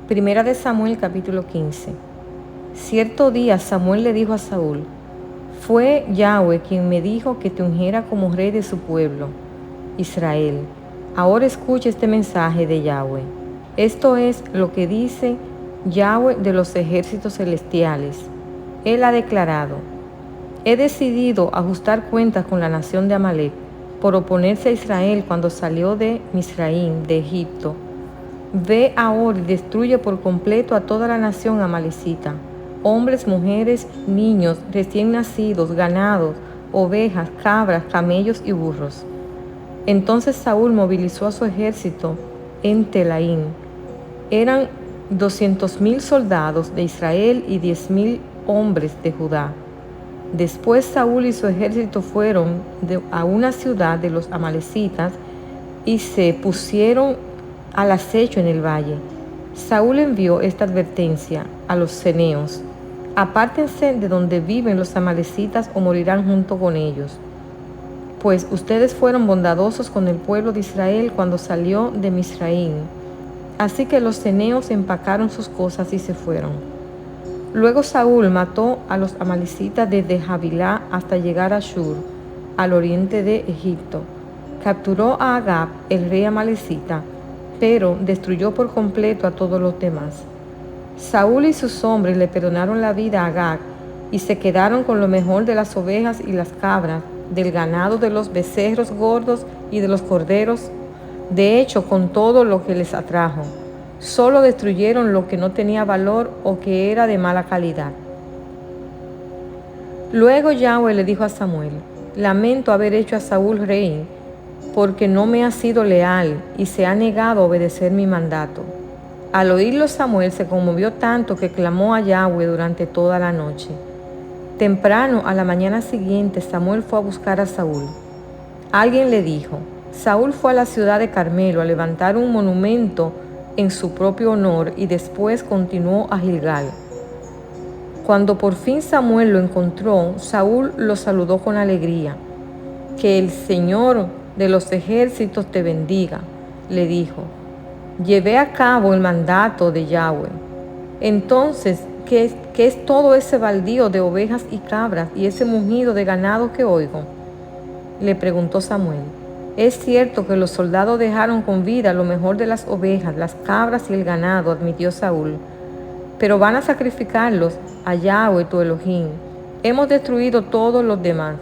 Primera de Samuel capítulo 15. Cierto día Samuel le dijo a Saúl: fue Yahweh quien me dijo que te ungiera como rey de su pueblo, Israel. Ahora escucha este mensaje de Yahweh. Esto es lo que dice Yahweh de los ejércitos celestiales. Él ha declarado: he decidido ajustar cuentas con la nación de Amalek por oponerse a Israel cuando salió de Misraim, de Egipto. Ve ahora y destruye por completo a toda la nación amalecita, hombres, mujeres, niños, recién nacidos, ganados, ovejas, cabras, camellos y burros. Entonces Saúl movilizó a su ejército en Telaín. Eran 200,000 soldados de Israel y 10,000 hombres de Judá. Después Saúl y su ejército fueron a una ciudad de los amalecitas y se pusieron al acecho en el valle. Saúl envió esta advertencia a los ceneos: apártense de donde viven los amalecitas o morirán junto con ellos, pues ustedes fueron bondadosos con el pueblo de Israel cuando salió de Misraim. Así que los ceneos empacaron sus cosas y se fueron. Luego Saúl mató a los amalecitas desde Havilá hasta llegar a Shur, al oriente de Egipto. Capturó a Agag, el rey amalecita, pero destruyó por completo a todos los demás. Saúl y sus hombres le perdonaron la vida a Agag y se quedaron con lo mejor de las ovejas y las cabras, del ganado, de los becerros gordos y de los corderos, de hecho con todo lo que les atrajo. Solo destruyeron lo que no tenía valor o que era de mala calidad. Luego Yahweh le dijo a Samuel: lamento haber hecho a Saúl rey, porque no me ha sido leal y se ha negado a obedecer mi mandato. Al oírlo Samuel se conmovió tanto que clamó a Yahweh durante toda la noche. Temprano a la mañana siguiente Samuel fue a buscar a Saúl. Alguien le dijo: Saúl fue a la ciudad de Carmelo a levantar un monumento en su propio honor y después continuó a Gilgal. Cuando por fin Samuel lo encontró, Saúl lo saludó con alegría. Que el Señor de los ejércitos te bendiga, le dijo. Llevé a cabo el mandato de Yahweh. Entonces, ¿qué es todo ese baldío de ovejas y cabras y ese mugido de ganado que oigo? Le preguntó Samuel. Es cierto que los soldados dejaron con vida lo mejor de las ovejas, las cabras y el ganado, admitió Saúl, pero van a sacrificarlos a Yahweh tu Elohim. Hemos destruido todos los demás.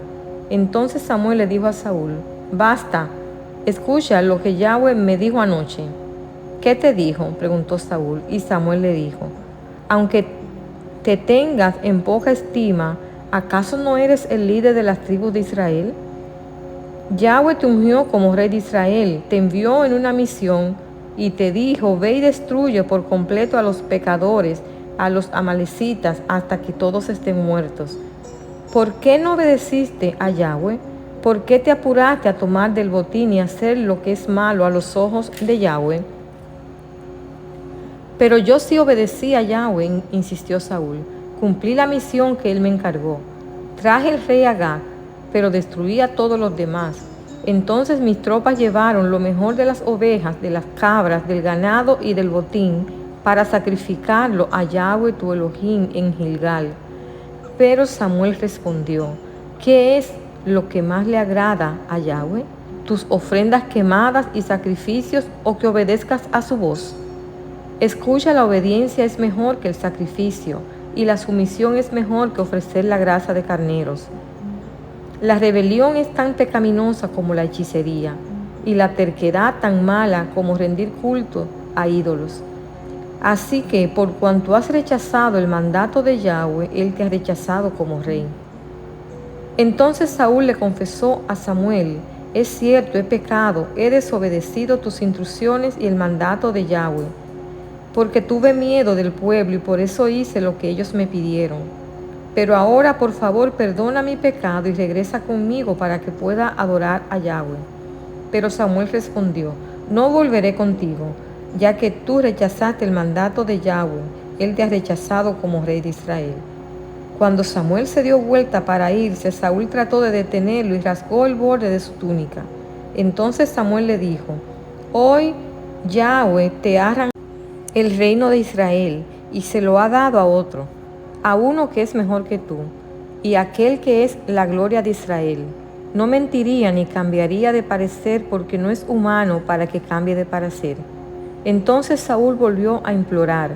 Entonces Samuel le dijo a Saúl: basta, escucha lo que Yahweh me dijo anoche. ¿Qué te dijo?, preguntó Saúl, y Samuel le dijo: aunque te tengas en poca estima, ¿acaso no eres el líder de las tribus de Israel? Yahweh te ungió como rey de Israel, te envió en una misión y te dijo: ve y destruye por completo a los pecadores, a los amalecitas, hasta que todos estén muertos. ¿Por qué no obedeciste a Yahweh? ¿Por qué te apuraste a tomar del botín y hacer lo que es malo a los ojos de Yahweh? Pero yo sí obedecí a Yahweh, insistió Saúl. Cumplí la misión que él me encargó. Traje el rey Agag, pero destruí a todos los demás. Entonces mis tropas llevaron lo mejor de las ovejas, de las cabras, del ganado y del botín para sacrificarlo a Yahweh tu Elohim en Gilgal. Pero Samuel respondió: ¿qué es lo que más le agrada a Yahweh? ¿Tus ofrendas quemadas y sacrificios o que obedezcas a su voz? Escucha, la obediencia es mejor que el sacrificio y la sumisión es mejor que ofrecer la grasa de carneros. La rebelión es tan pecaminosa como la hechicería y la terquedad tan mala como rendir culto a ídolos. Así que, por cuanto has rechazado el mandato de Yahweh, Él te ha rechazado como rey. Entonces Saúl le confesó a Samuel: es cierto, he pecado, he desobedecido tus instrucciones y el mandato de Yahweh, porque tuve miedo del pueblo y por eso hice lo que ellos me pidieron. Pero ahora, por favor, perdona mi pecado y regresa conmigo para que pueda adorar a Yahweh. Pero Samuel respondió: no volveré contigo, ya que tú rechazaste el mandato de Yahweh, Él te ha rechazado como rey de Israel. Cuando Samuel se dio vuelta para irse, Saúl trató de detenerlo y rasgó el borde de su túnica. Entonces Samuel le dijo: hoy Yahweh te ha arrancado el reino de Israel, y se lo ha dado a otro, a uno que es mejor que tú, y aquel que es la gloria de Israel. No mentiría ni cambiaría de parecer, porque no es humano para que cambie de parecer. Entonces Saúl volvió a implorar: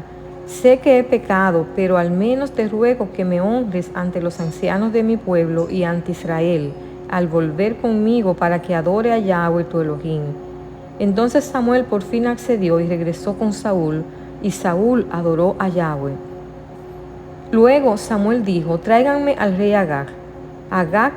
sé que he pecado, pero al menos te ruego que me honres ante los ancianos de mi pueblo y ante Israel, al volver conmigo para que adore a Yahweh tu Elohim. Entonces Samuel por fin accedió y regresó con Saúl, y Saúl adoró a Yahweh. Luego Samuel dijo: tráiganme al rey Agag. Agag,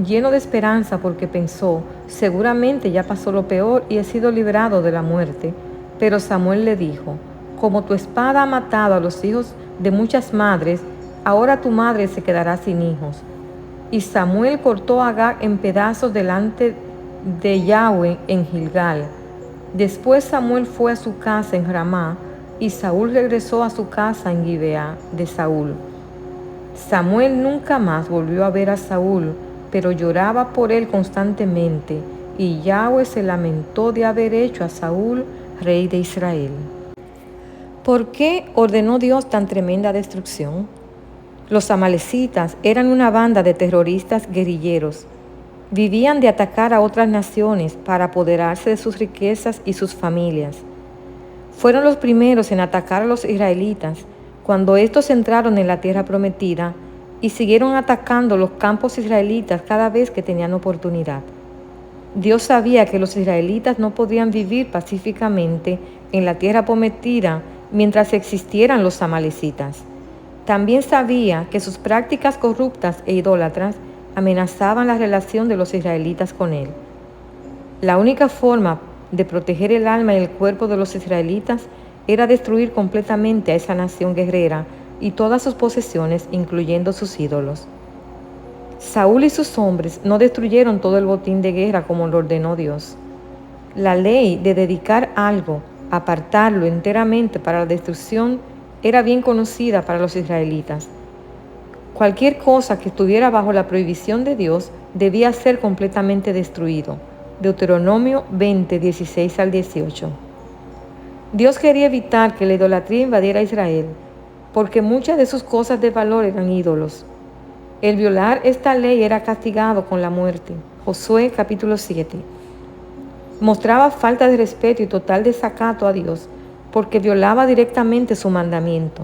lleno de esperanza porque pensó: seguramente ya pasó lo peor y he sido librado de la muerte. Pero Samuel le dijo: como tu espada ha matado a los hijos de muchas madres, ahora tu madre se quedará sin hijos. Y Samuel cortó a Agag en pedazos delante de Yahweh en Gilgal. Después Samuel fue a su casa en Ramá, y Saúl regresó a su casa en Gibeá de Saúl. Samuel nunca más volvió a ver a Saúl, pero lloraba por él constantemente, y Yahweh se lamentó de haber hecho a Saúl rey de Israel. ¿Por qué ordenó Dios tan tremenda destrucción? Los amalecitas eran una banda de terroristas guerrilleros. Vivían de atacar a otras naciones para apoderarse de sus riquezas y sus familias. Fueron los primeros en atacar a los israelitas cuando estos entraron en la tierra prometida, y siguieron atacando los campos israelitas cada vez que tenían oportunidad. Dios sabía que los israelitas no podían vivir pacíficamente en la tierra prometida mientras existieran los amalecitas. También sabía que sus prácticas corruptas e idólatras amenazaban la relación de los israelitas con él. La única forma de proteger el alma y el cuerpo de los israelitas era destruir completamente a esa nación guerrera y todas sus posesiones, incluyendo sus ídolos. Saúl y sus hombres no destruyeron todo el botín de guerra como lo ordenó Dios. La ley de dedicar algo, apartarlo enteramente para la destrucción, era bien conocida para los israelitas. Cualquier cosa que estuviera bajo la prohibición de Dios debía ser completamente destruido. Deuteronomio 20, 16 al 18. Dios quería evitar que la idolatría invadiera a Israel, porque muchas de sus cosas de valor eran ídolos. El violar esta ley era castigado con la muerte. Josué capítulo 7. Mostraba falta de respeto y total desacato a Dios, porque violaba directamente su mandamiento.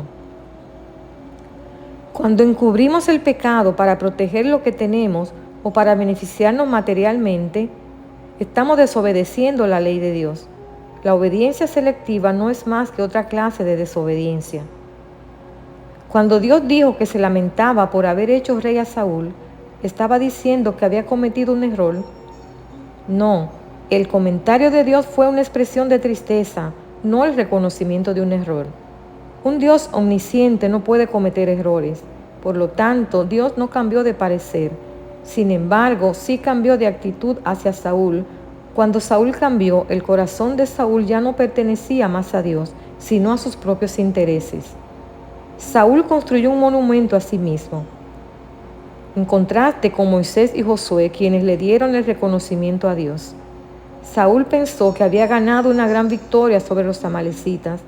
Cuando encubrimos el pecado para proteger lo que tenemos o para beneficiarnos materialmente, estamos desobedeciendo la ley de Dios. La obediencia selectiva no es más que otra clase de desobediencia. Cuando Dios dijo que se lamentaba por haber hecho rey a Saúl, ¿estaba diciendo que había cometido un error? No, el comentario de Dios fue una expresión de tristeza, no el reconocimiento de un error. Un Dios omnisciente no puede cometer errores. Por lo tanto, Dios no cambió de parecer. Sin embargo, sí cambió de actitud hacia Saúl. Cuando Saúl cambió, el corazón de Saúl ya no pertenecía más a Dios, sino a sus propios intereses. Saúl construyó un monumento a sí mismo, en contraste con Moisés y Josué, quienes le dieron el reconocimiento a Dios. Saúl pensó que había ganado una gran victoria sobre los amalecitas,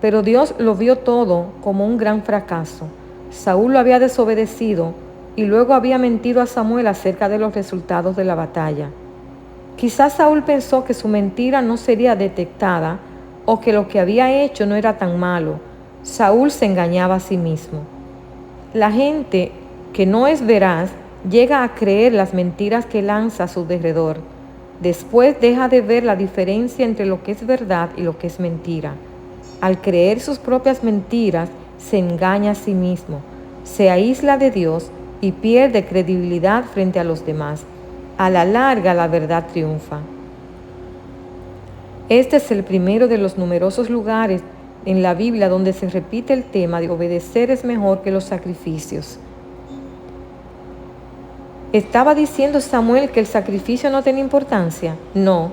pero Dios lo vio todo como un gran fracaso. Saúl lo había desobedecido y luego había mentido a Samuel acerca de los resultados de la batalla. Quizás Saúl pensó que su mentira no sería detectada o que lo que había hecho no era tan malo. Saúl se engañaba a sí mismo. La gente que no es veraz llega a creer las mentiras que lanza a su derredor. Después deja de ver la diferencia entre lo que es verdad y lo que es mentira. Al creer sus propias mentiras, se engaña a sí mismo, se aísla de Dios y pierde credibilidad frente a los demás. A la larga, la verdad triunfa. Este es el primero de los numerosos lugares en la Biblia donde se repite el tema de obedecer es mejor que los sacrificios. ¿Estaba diciendo Samuel que el sacrificio no tenía importancia? No.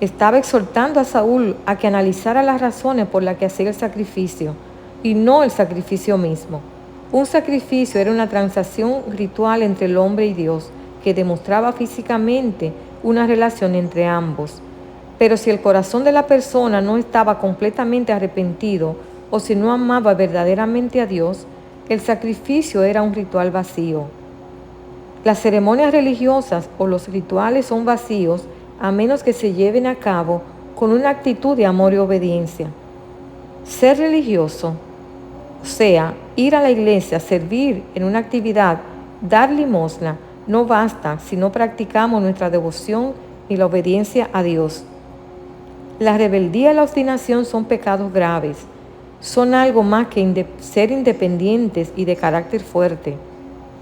Estaba exhortando a Saúl a que analizara las razones por las que hacía el sacrificio, y no el sacrificio mismo. Un sacrificio era una transacción ritual entre el hombre y Dios, que demostraba físicamente una relación entre ambos. Pero si el corazón de la persona no estaba completamente arrepentido o si no amaba verdaderamente a Dios, el sacrificio era un ritual vacío. Las ceremonias religiosas o los rituales son vacíos a menos que se lleven a cabo con una actitud de amor y obediencia. Ser religioso, o sea, ir a la iglesia, servir en una actividad, dar limosna, no basta si no practicamos nuestra devoción y la obediencia a Dios. La rebeldía y la obstinación son pecados graves. Son algo más que ser independientes y de carácter fuerte.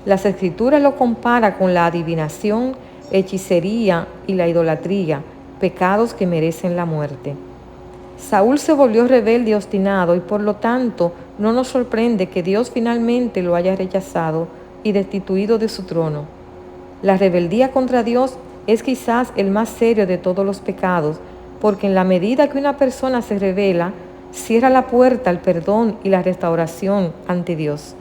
Las Escrituras lo compara con la adivinación, hechicería y la idolatría, pecados que merecen la muerte. Saúl se volvió rebelde y obstinado y por lo tanto no nos sorprende que Dios finalmente lo haya rechazado y destituido de su trono. La rebeldía contra Dios es quizás el más serio de todos los pecados, porque en la medida que una persona se rebela, cierra la puerta al perdón y la restauración ante Dios.